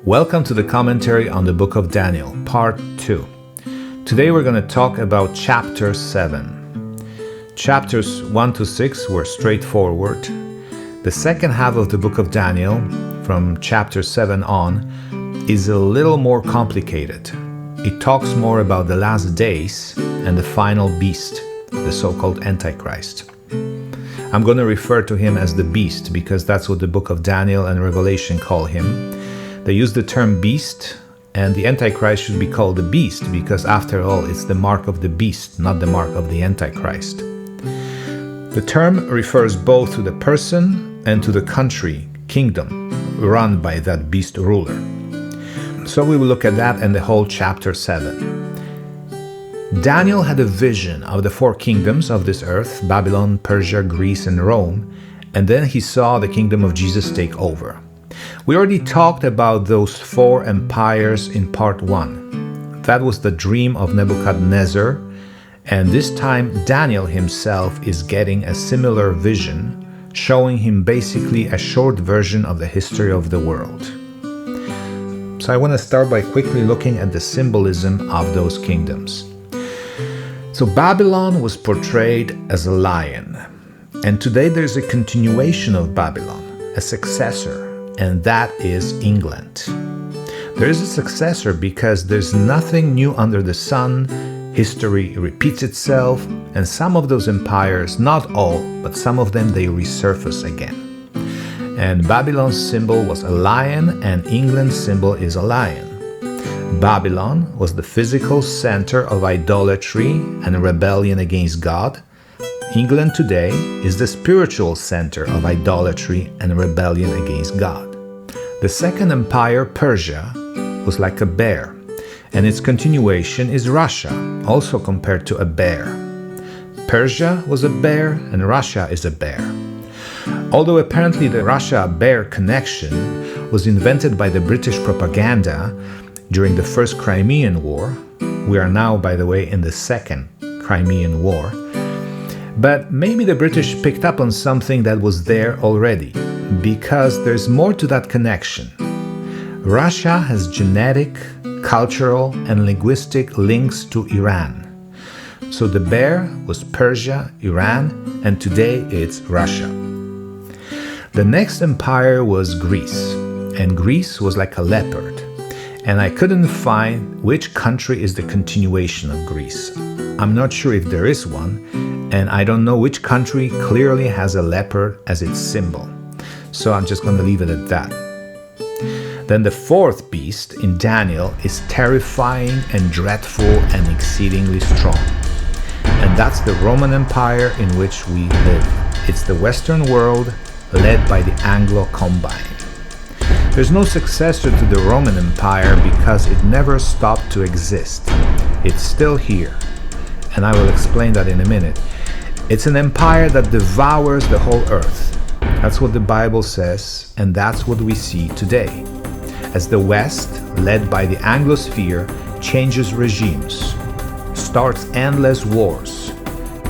Welcome to the commentary on the book of Daniel, part 2. Today we're going to talk about chapter 7. Chapters 1 to 6 were straightforward. The second half of the book of Daniel, from chapter 7 on, is a little more complicated. It talks more about the last days and the final beast, the so-called AntiChrist. I'm going to refer to him as the beast because that's what the book of Daniel and Revelation call him. They use the term beast, and the Antichrist should be called the beast because after all, it's the mark of the beast, not the mark of the Antichrist. The term refers both to the person and to the country, kingdom, run by that beast ruler. So we will look at that and the whole chapter 7. Daniel had a vision of the four kingdoms of this earth, Babylon, Persia, Greece, and Rome, and then he saw the kingdom of Jesus take over. We already talked about those four empires in part 1. That was the dream of Nebuchadnezzar, and this time Daniel himself is getting a similar vision, showing him basically a short version of the history of the world. So I want to start by quickly looking at the symbolism of those kingdoms. So Babylon was portrayed as a lion, and today there's a continuation of Babylon, a successor, and that is England. There is a successor because there's nothing new under the sun, history repeats itself, and some of those empires, not all, but some of them, they resurface again. And Babylon's symbol was a lion, and England's symbol is a lion. Babylon was the physical center of idolatry and rebellion against God. England today is the spiritual center of idolatry and rebellion against God. The second empire, Persia, was like a bear, and its continuation is Russia, also compared to a bear. Persia was a bear, and Russia is a bear. Although apparently the Russia-bear connection was invented by the British propaganda during the First Crimean War. We are now, by the way, in the Second Crimean War. But maybe the British picked up on something that was there already, because there's more to that connection. Russia has genetic, cultural, and linguistic links to Iran. So the bear was Persia, Iran, and today it's Russia. The next empire was Greece, and Greece was like a leopard. And I couldn't find which country is the continuation of Greece. I'm not sure if there is one, and I don't know which country clearly has a leopard as its symbol. So I'm just going to leave it at that. Then the fourth beast in Daniel is terrifying and dreadful and exceedingly strong. And that's the Roman Empire in which we live. It's the Western world led by the Anglo-Combine. There's no successor to the Roman Empire because it never stopped to exist. It's still here, and I will explain that in a minute. It's an empire that devours the whole earth. That's what the Bible says, and that's what we see today. As the West, led by the Anglosphere, changes regimes, starts endless wars,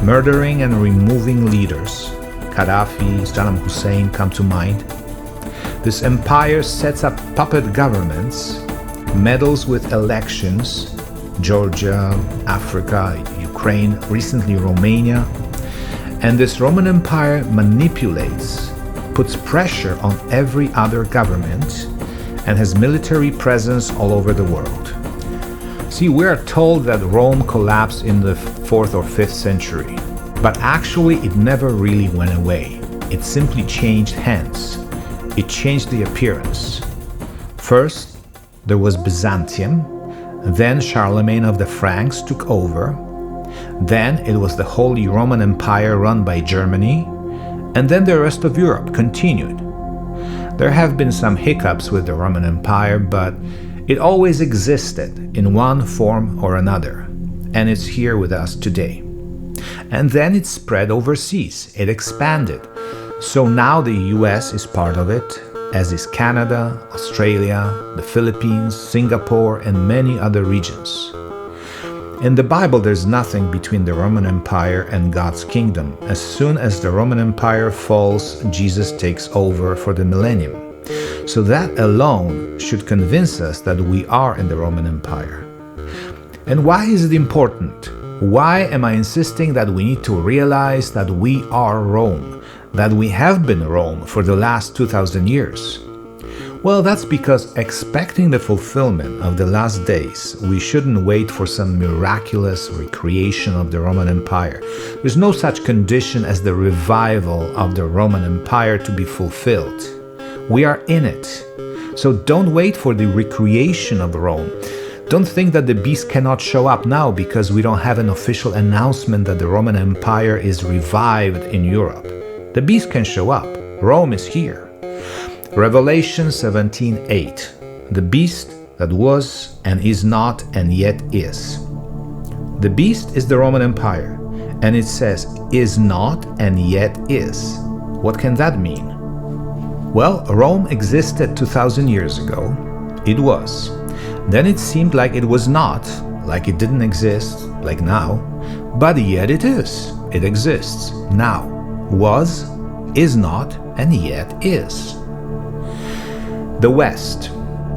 murdering and removing leaders. Gaddafi, Saddam Hussein come to mind. This empire sets up puppet governments, meddles with elections, Georgia, Africa, Ukraine, recently Romania. And this Roman Empire manipulates, puts pressure on every other government, and has military presence all over the world. See, we are told that Rome collapsed in the 4th or 5th century, but actually it never really went away. It simply changed hands. It changed the appearance. First, there was Byzantium, then Charlemagne of the Franks took over, then it was the Holy Roman Empire run by Germany, and then the rest of Europe continued. There have been some hiccups with the Roman Empire, but it always existed in one form or another, and it's here with us today. And then it spread overseas, it expanded. So now the US is part of it, as is Canada, Australia, the Philippines, Singapore, and many other regions. In the Bible, there's nothing between the Roman Empire and God's kingdom. As soon as the Roman Empire falls, Jesus takes over for the millennium. So that alone should convince us that we are in the Roman Empire. And why is it important? Why am I insisting that we need to realize that we are Rome, that we have been Rome for the last 2000 years? Well, that's because expecting the fulfillment of the last days, we shouldn't wait for some miraculous recreation of the Roman Empire. There's no such condition as the revival of the Roman Empire to be fulfilled. We are in it. So don't wait for the recreation of Rome. Don't think that the beast cannot show up now because we don't have an official announcement that the Roman Empire is revived in Europe. The beast can show up. Rome is here. Revelation 17:8. The beast that was and is not and yet is. The beast is the Roman Empire, and it says is not and yet is. What can that mean? Well, Rome existed 2000 years ago. It was. Then it seemed like it was not, like it didn't exist, like now, but yet it is. It exists now. Was, is not, and yet is. The West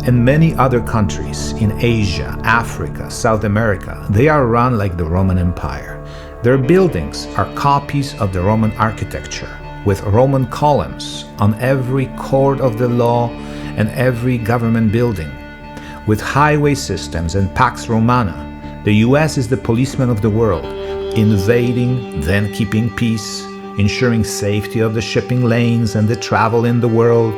and many other countries in Asia, Africa, South America, they are run like the Roman Empire. Their buildings are copies of the Roman architecture, with Roman columns on every court of the law and every government building. With highway systems and Pax Romana, the US is the policeman of the world, invading, then keeping peace, ensuring safety of the shipping lanes and the travel in the world,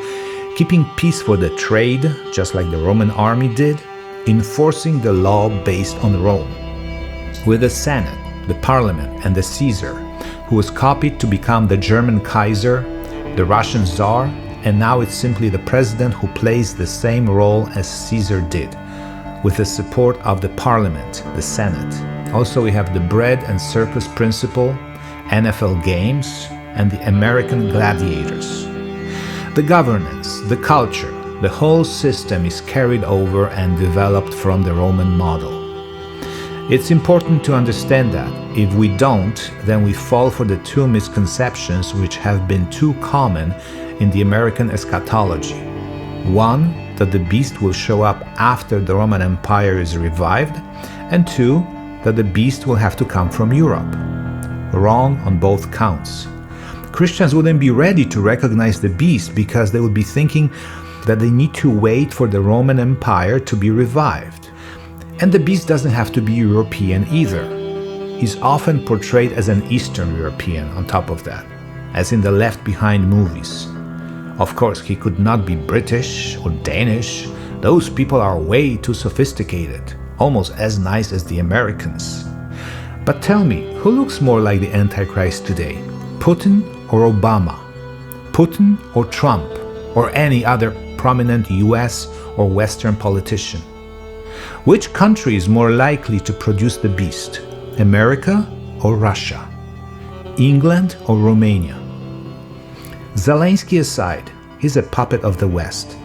keeping peace for the trade, just like the Roman army did, enforcing the law based on Rome. With the Senate, the Parliament, and the Caesar, who was copied to become the German Kaiser, the Russian Tsar, and now it's simply the president who plays the same role as Caesar did, with the support of the Parliament, the Senate. Also, we have the bread and circus principle, NFL games, and the American gladiators. The governance, the culture, the whole system is carried over and developed from the Roman model. It's important to understand that. If we don't, then we fall for the two misconceptions which have been too common in the American eschatology. One, that the beast will show up after the Roman Empire is revived, and two, that the beast will have to come from Europe. Wrong on both counts. Christians wouldn't be ready to recognize the beast because they would be thinking that they need to wait for the Roman Empire to be revived. And the beast doesn't have to be European either. He's often portrayed as an Eastern European on top of that, as in the Left Behind movies. Of course, he could not be British or Danish. Those people are way too sophisticated, almost as nice as the Americans. But tell me, who looks more like the AntiChrist today? Putin or Obama? Putin or Trump? Or any other prominent US or Western politician? Which country is more likely to produce the beast? America or Russia? England or Romania? Zelensky aside, he's a puppet of the West.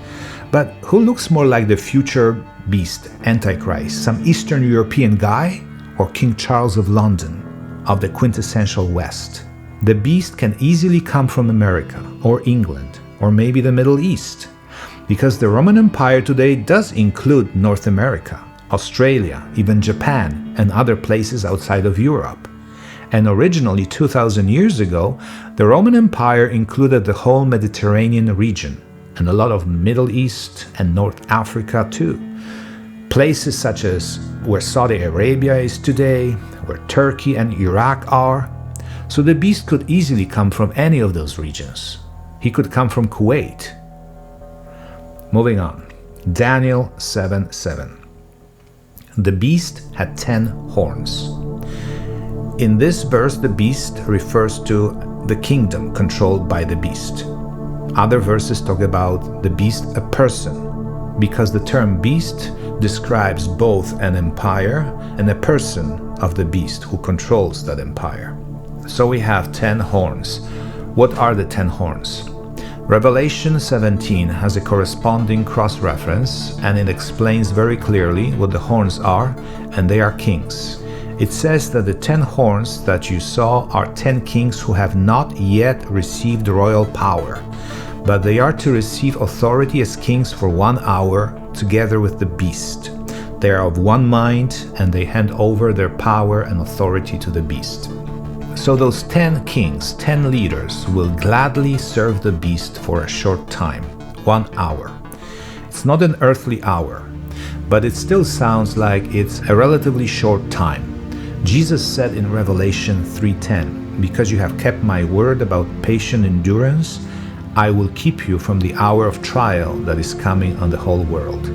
But who looks more like the future beast, Antichrist? Some Eastern European guy or King Charles of London, of the quintessential West? The beast can easily come from America or England or maybe the Middle East, because the Roman Empire today does include North America, Australia, even Japan, and other places outside of Europe. And originally, 2000 years ago, the Roman Empire included the whole Mediterranean region, and a lot of Middle East and North Africa too. Places such as where Saudi Arabia is today, where Turkey and Iraq are. So the beast could easily come from any of those regions. He could come from Kuwait. Moving on. Daniel 7:7. The beast had 10 horns. In this verse, the beast refers to the kingdom controlled by the beast. Other verses talk about the beast, a person, because the term beast describes both an empire and a person of the beast who controls that empire. So we have 10 horns. What are the 10 horns? Revelation 17 has a corresponding cross-reference, and it explains very clearly what the horns are, and they are kings. It says that the 10 horns that you saw are 10 kings who have not yet received royal power, but they are to receive authority as kings for 1 hour together with the beast. They are of one mind, and they hand over their power and authority to the beast. So those 10 kings, 10 leaders, will gladly serve the beast for a short time, 1 hour. It's not an earthly hour, but it still sounds like it's a relatively short time. Jesus said in Revelation 3:10, "Because you have kept my word about patient endurance, I will keep you from the hour of trial that is coming on the whole world."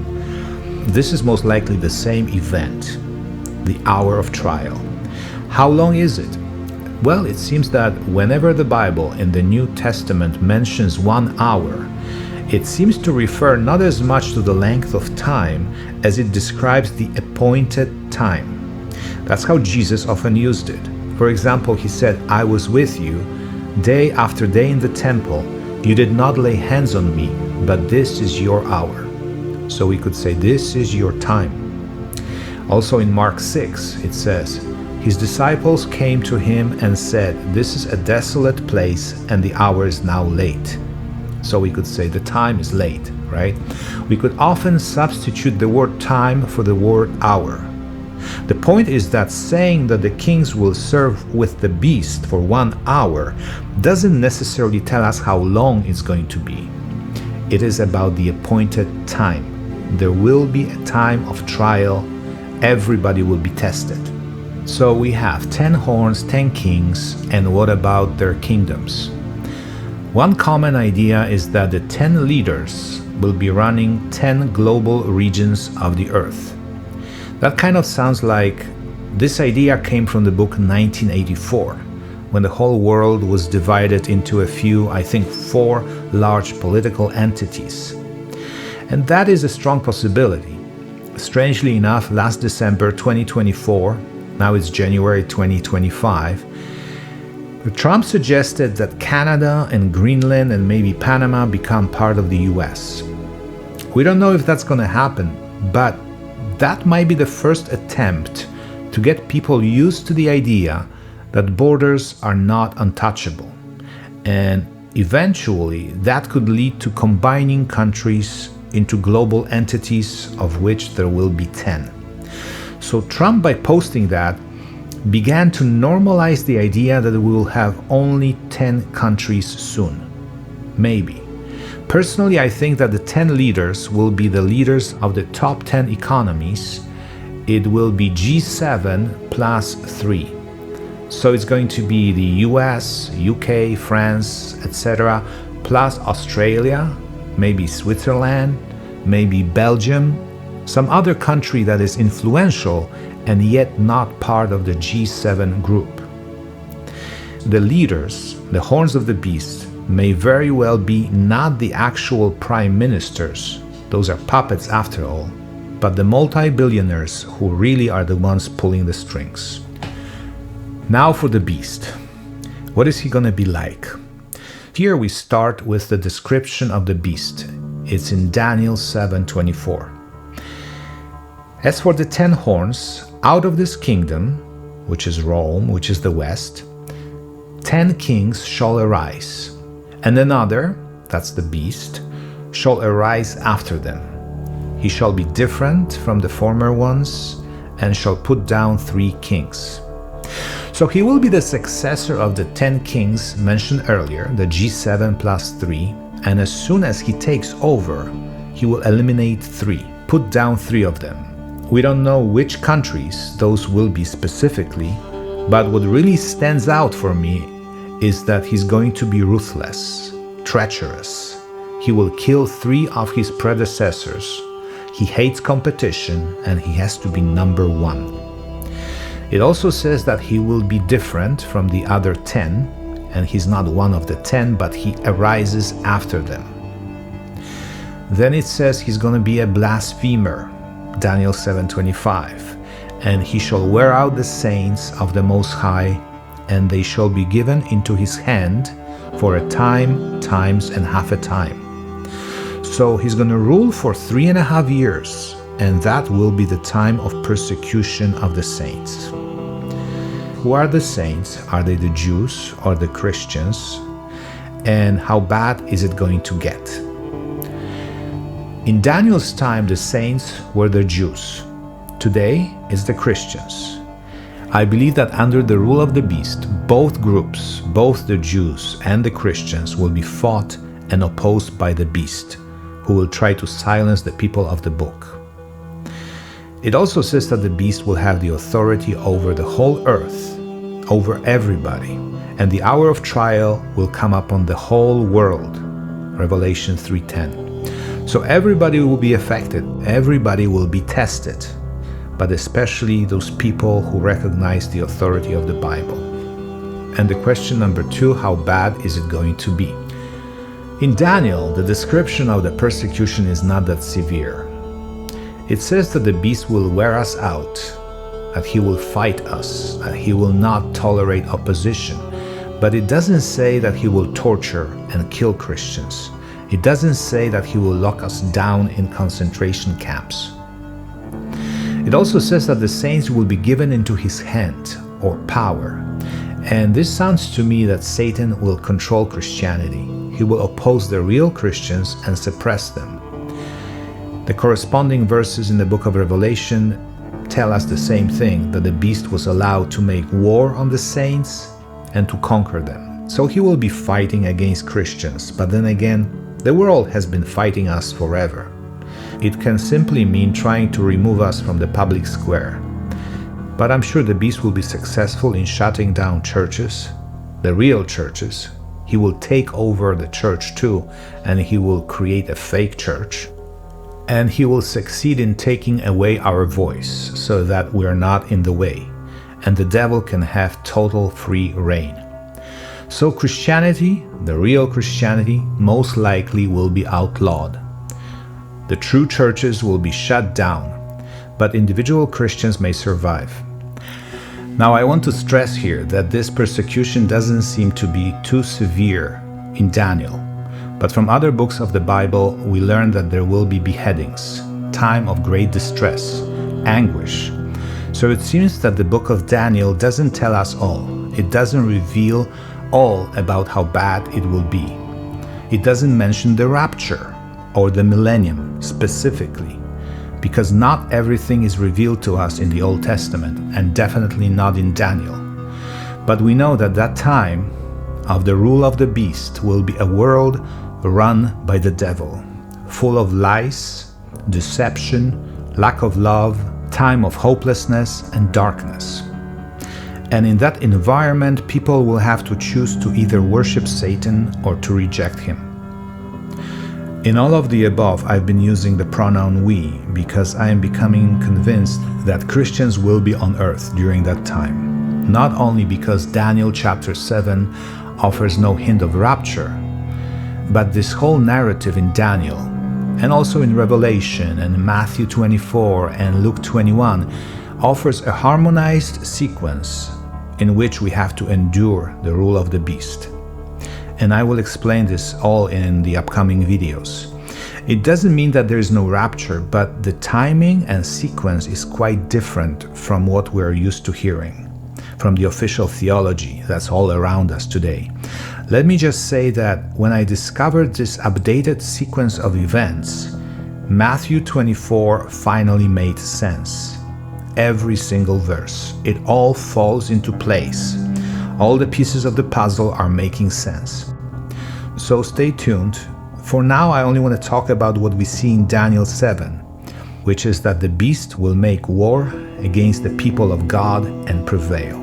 This is most likely the same event, the hour of trial. How long is it? Well, it seems that whenever the Bible in the New Testament mentions 1 hour, it seems to refer not as much to the length of time as it describes the appointed time. That's how Jesus often used it. For example, he said, "I was with you day after day in the temple. You did not lay hands on me, but this is your hour." So we could say, this is your time. Also in Mark 6, it says, "His disciples came to him and said, 'This is a desolate place, and the hour is now late.'" So we could say the time is late, right? We could often substitute the word time for the word hour. The point is that saying that the kings will serve with the beast for 1 hour doesn't necessarily tell us how long it's going to be. It is about the appointed time. There will be a time of trial. Everybody will be tested. So we have 10 horns, 10 kings, and what about their kingdoms? One common idea is that the 10 leaders will be running 10 global regions of the earth. That kind of sounds like this idea came from the book 1984, when the whole world was divided into a few, I think 4 large political entities. And that is a strong possibility. Strangely enough, last December 2024, now it's January 2025, Trump suggested that Canada and Greenland and maybe Panama become part of the US. We don't know if that's going to happen, but that might be the first attempt to get people used to the idea that borders are not untouchable. And eventually, that could lead to combining countries into global entities, of which there will be 10. So Trump, by posting that, began to normalize the idea that we will have only 10 countries soon. Maybe. Personally, I think that the 10 leaders will be the leaders of the top 10 economies. It will be G7 plus 3. So it's going to be the US, UK, France, etc., plus Australia, maybe Switzerland, maybe Belgium, some other country that is influential and yet not part of the G7 group. The leaders, the horns of the beast, may very well be not the actual prime ministers, those are puppets after all, but the multi-billionaires who really are the ones pulling the strings. Now for the beast. What is he going to be like? Here we start with the description of the beast. It's in Daniel 7:24. As for the 10 horns, out of this kingdom, which is Rome, which is the west, 10 kings shall arise, and another, that's the beast, shall arise after them. He shall be different from the former ones, and shall put down 3 kings. So he will be the successor of the 10 kings mentioned earlier, the G7 plus 3, and as soon as he takes over, he will eliminate 3, put down 3 of them. We don't know which countries those will be specifically, but what really stands out for me is that he's going to be ruthless, treacherous. He will kill 3 of his predecessors. He hates competition and he has to be number 1. It also says that he will be different from the other 10, and he's not one of the 10, but he arises after them. Then it says he's going to be a blasphemer, Daniel 7:25, and he shall wear out the saints of the Most High, and they shall be given into his hand for a time, times, and half a time. So he's going to rule for 3.5 years, and that will be the time of persecution of the saints. Who are the saints? Are they the Jews or the Christians? and how bad is it going to get. In Daniel's time, the saints were the Jews. Today is the Christians. I believe that under the rule of the beast, both groups, both the Jews and the Christians, will be fought and opposed by the beast, who will try to silence the people of the book. It also says that the beast will have the authority over the whole earth, over everybody, and the hour of trial will come upon the whole world. Revelation 3:10. So everybody will be affected, everybody will be tested, but especially those people who recognize the authority of the Bible. And the question number 2, how bad is it going to be? In Daniel, the description of the persecution is not that severe. It says that the beast will wear us out, that he will fight us, that he will not tolerate opposition, but it doesn't say that he will torture and kill Christians. It doesn't say that he will lock us down in concentration camps. It also says that the saints will be given into his hand or power. And this sounds to me that Satan will control Christianity. He will oppose the real Christians and suppress them. The corresponding verses in the book of Revelation tell us the same thing, that the beast was allowed to make war on the saints and to conquer them. So he will be fighting against Christians, but then again, the world has been fighting us forever. It can simply mean trying to remove us from the public square. But I'm sure the beast will be successful in shutting down churches, the real churches. He will take over the church too, and he will create a fake church. And he will succeed in taking away our voice so that we're not in the way, and the devil can have total free reign. So Christianity, the real Christianity, most likely will be outlawed. The true churches will be shut down, but individual Christians may survive. Now I want to stress here that this persecution doesn't seem to be too severe in Daniel, but from other books of the Bible we learn that there will be beheadings, time of great distress, anguish. So it seems that the book of Daniel doesn't tell us all. It doesn't reveal all about how bad it will be. It doesn't mention the rapture or the millennium specifically, because not everything is revealed to us in the Old Testament, and definitely not in Daniel. But we know that that time of the rule of the beast will be a world run by the devil, full of lies, deception, lack of love, time of hopelessness and darkness. And in that environment, people will have to choose to either worship Satan or to reject him. In all of the above, I've been using the pronoun we because I am becoming convinced that Christians will be on earth during that time. Not only because Daniel chapter 7 offers no hint of rapture, but this whole narrative in Daniel, and also in Revelation and Matthew 24 and Luke 21, offers a harmonized sequence in which we have to endure the rule of the beast. And I will explain this all in the upcoming videos. It doesn't mean that there is no rapture, but the timing and sequence is quite different from what we're used to hearing, from the official theology that's all around us today. Let me just say that when I discovered this updated sequence of events, Matthew 24 finally made sense. Every single verse, it all falls into place. All the pieces of the puzzle are making sense. So stay tuned. For now, I only want to talk about what we see in Daniel 7, which is that the beast will make war against the people of God and prevail.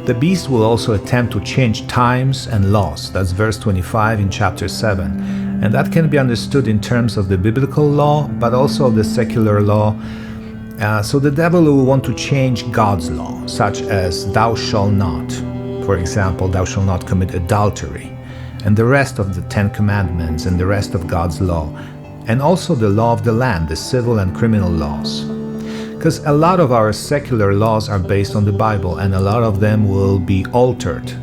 The beast will also attempt to change times and laws. That's verse 25 in chapter 7. And that can be understood in terms of the biblical law, but also of the secular law. So the devil will want to change God's law, such as thou shalt not. For example, thou shalt not commit adultery, and the rest of the 10 commandments and the rest of God's law, and also the law of the land, the civil and criminal laws. Because a lot of our secular laws are based on the Bible, and a lot of them will be altered.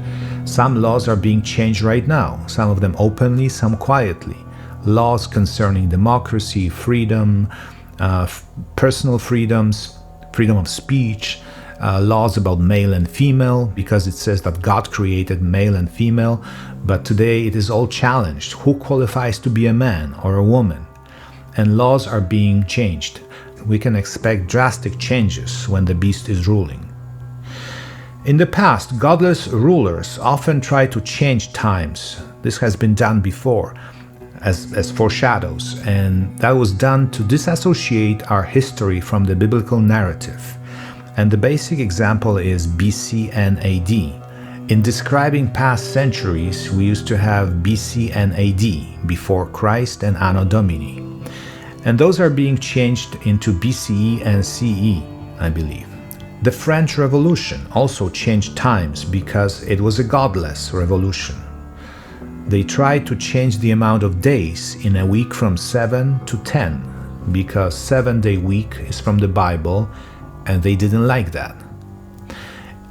Some laws are being changed right now, some of them openly, some quietly. Laws concerning democracy, freedom, personal freedoms, freedom of speech, laws about male and female, because it says that God created male and female, but today it is all challenged. Who qualifies to be a man or a woman? And laws are being changed. We can expect drastic changes when the beast is ruling. In the past, godless rulers often try to change times. This has been done before as foreshadows, and that was done to disassociate our history from the biblical narrative. And the basic example is BC and AD. In describing past centuries, we used to have BC and AD, before Christ and Anno Domini. And those are being changed into BCE and CE, I believe. The French Revolution also changed times because it was a godless revolution. They tried to change the amount of days in a week from 7 to 10 because 7-day week is from the Bible, and they didn't like that.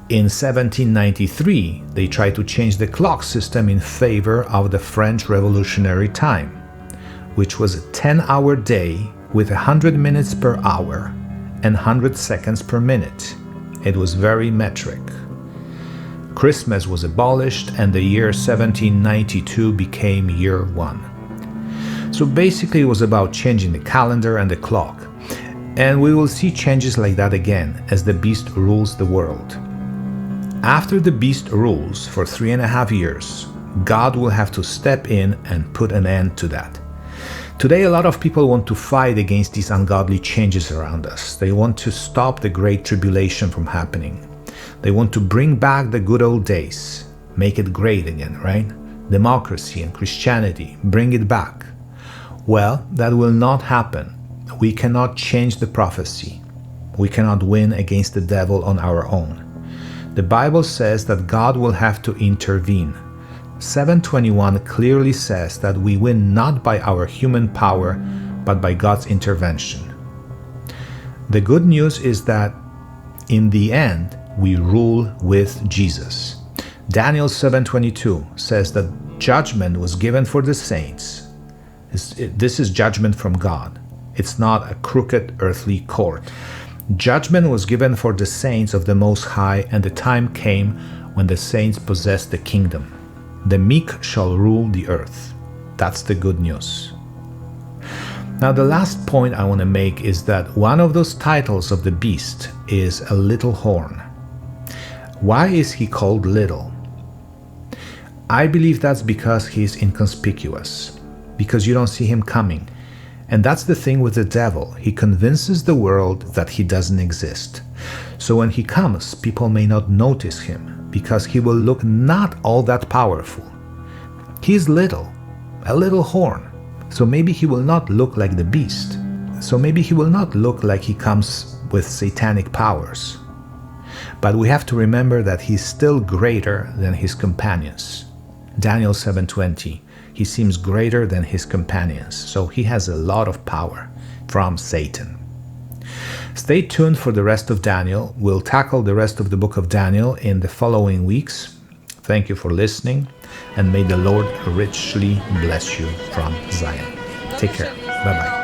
In 1793, they tried to change the clock system in favor of the French Revolutionary time, which was a 10-hour day with 100 minutes per hour and 100 seconds per minute. It was very metric. Christmas was abolished and the year 1792 became year 1. So basically it was about changing the calendar and the clock. And we will see changes like that again as the beast rules the world. After the beast rules for 3.5 years, God will have to step in and put an end to that. Today, a lot of people want to fight against these ungodly changes around us. They want to stop the Great Tribulation from happening. They want to bring back the good old days, make it great again, right? Democracy and Christianity, bring it back. Well, that will not happen. We cannot change the prophecy. We cannot win against the devil on our own. The Bible says that God will have to intervene. 7:21 clearly says that we win not by our human power, but by God's intervention. The good news is that in the end, we rule with Jesus. Daniel 7:22 says that judgment was given for the saints. This is judgment from God. It's not a crooked earthly court. Judgment was given for the saints of the Most High, and the time came when the saints possessed the kingdom. The meek shall rule the earth. That's the good news. Now, the last point I want to make is that one of those titles of the beast is a little horn. Why is he called little? I believe that's because he's inconspicuous, because you don't see him coming. And that's the thing with the devil. He convinces the world that he doesn't exist. So when he comes, people may not notice him, because he will look not all that powerful. He's little, a little horn. So maybe he will not look like the beast. So maybe he will not look like he comes with satanic powers. But we have to remember that he's still greater than his companions. Daniel 7:20, he seems greater than his companions, so he has a lot of power from Satan. Stay tuned for the rest of Daniel. We'll tackle the rest of the book of Daniel in the following weeks. Thank you for listening, and may the Lord richly bless you from Zion. Take care. Bye-bye.